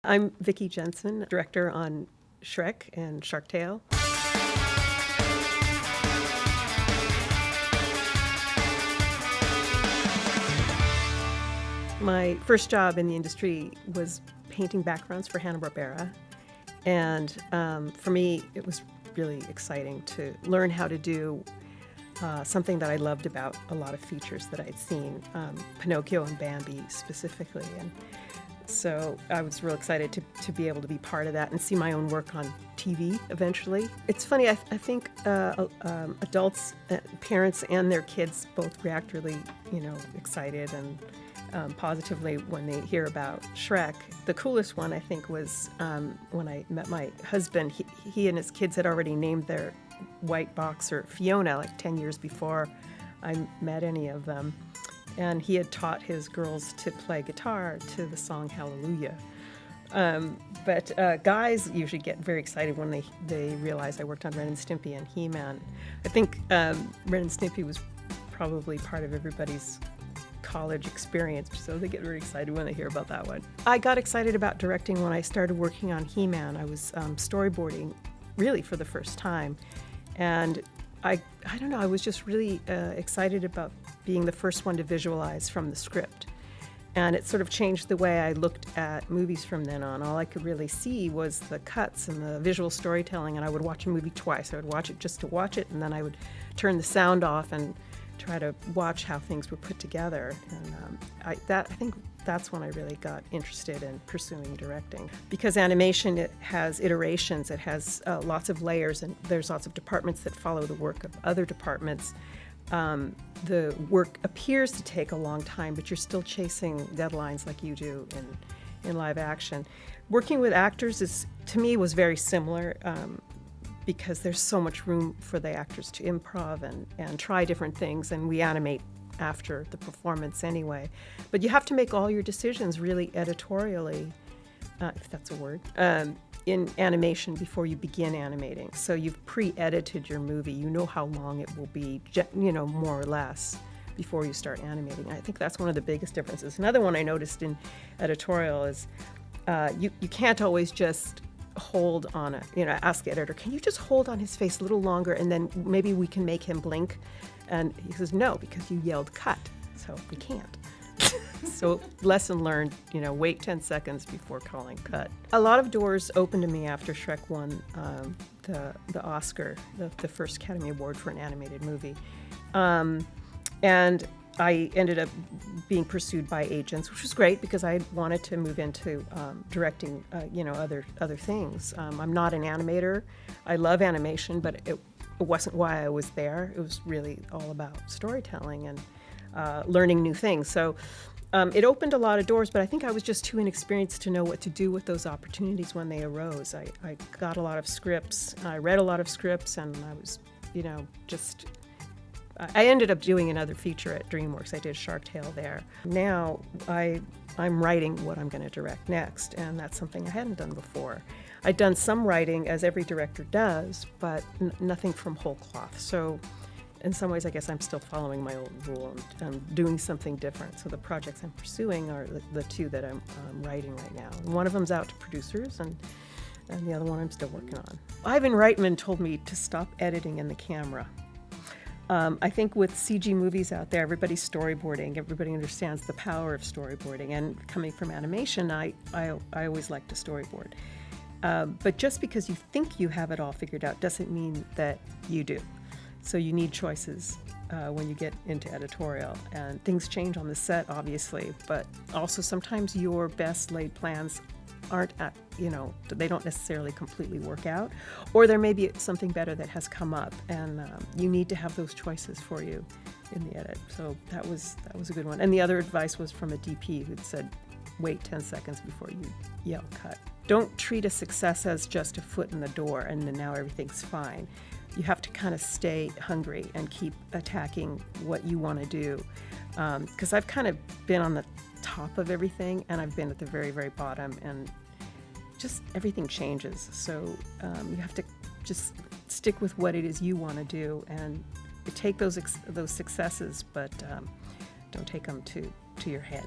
I'm Vicky Jenson, director on Shrek and Shark Tale. My first job in the industry was painting backgrounds for Hanna-Barbera. And for me, it was really exciting to learn how to do something that I loved about a lot of features that I'd seen, Pinocchio and Bambi specifically. And so I was real excited to be able to be part of that and see my own work on TV eventually. It's funny, I think adults, parents and their kids both react really, excited and positively when they hear about Shrek. The coolest one, I think, was when I met my husband. He and his kids had already named their white boxer Fiona like 10 years before I met any of them. And he had taught his girls to play guitar to the song Hallelujah. But guys usually get very excited when they realize I worked on Ren and Stimpy and He-Man. I think Ren and Stimpy was probably part of everybody's college experience, so they get very excited when they hear about that one. I got excited about directing when I started working on He-Man. I was storyboarding really for the first time. And I don't know, I was just really excited about being the first one to visualize from the script. And it sort of changed the way I looked at movies from then on. All I could really see was the cuts and the visual storytelling, and I would watch a movie twice. I would watch it just to watch it, and then I would turn the sound off and try to watch how things were put together. And I think that's when I really got interested in pursuing directing. Because animation, it has iterations, it has lots of layers, and there's lots of departments that follow the work of other departments. The work appears to take a long time, but you're still chasing deadlines like you do in live action. Working with actors to me was very similar, because there's so much room for the actors to improv and try different things, and we animate after the performance anyway. But you have to make all your decisions really editorially, if that's a word, in animation before you begin animating. So you've pre-edited your movie. You know how long it will be, more or less, before you start animating. I think that's one of the biggest differences. Another one I noticed in editorial is you can't always just hold on ask the editor, can you just hold on his face a little longer and then maybe we can make him blink? And he says, no, because you yelled cut, so we can't. So lesson learned, wait 10 seconds before calling cut. A lot of doors opened to me after Shrek won the Oscar, the first Academy Award for an animated movie. And I ended up being pursued by agents, which was great because I wanted to move into directing, other things. I'm not an animator. I love animation, but it wasn't why I was there. It was really all about storytelling and learning new things. So it opened a lot of doors, but I think I was just too inexperienced to know what to do with those opportunities when they arose. I got a lot of scripts. I read a lot of scripts, and I was, I ended up doing another feature at DreamWorks. I did Shark Tale there. Now I'm writing what I'm going to direct next, and that's something I hadn't done before. I'd done some writing, as every director does, but nothing from whole cloth. So in some ways, I guess I'm still following my old rule and doing something different. So the projects I'm pursuing are the two that I'm writing right now. One of them's out to producers, and the other one I'm still working on. Ivan Reitman told me to stop editing in the camera. I think with CG movies out there, everybody's storyboarding. Everybody understands the power of storyboarding. And coming from animation, I always like to storyboard. But just because you think you have it all figured out doesn't mean that you do. So you need choices when you get into editorial. And things change on the set, obviously, but also sometimes your best laid plans aren't they don't necessarily completely work out, or there may be something better that has come up, and you need to have those choices for you in the edit. So that was a good one. And the other advice was from a DP who'd said, wait 10 seconds before you yell cut. Don't treat a success as just a foot in the door and then now everything's fine. You have to kind of stay hungry and keep attacking what you want to do. Because I've kind of been on the top of everything, and I've been at the very, very bottom, and just everything changes. So you have to just stick with what it is you want to do, and take those successes, but don't take them to your head.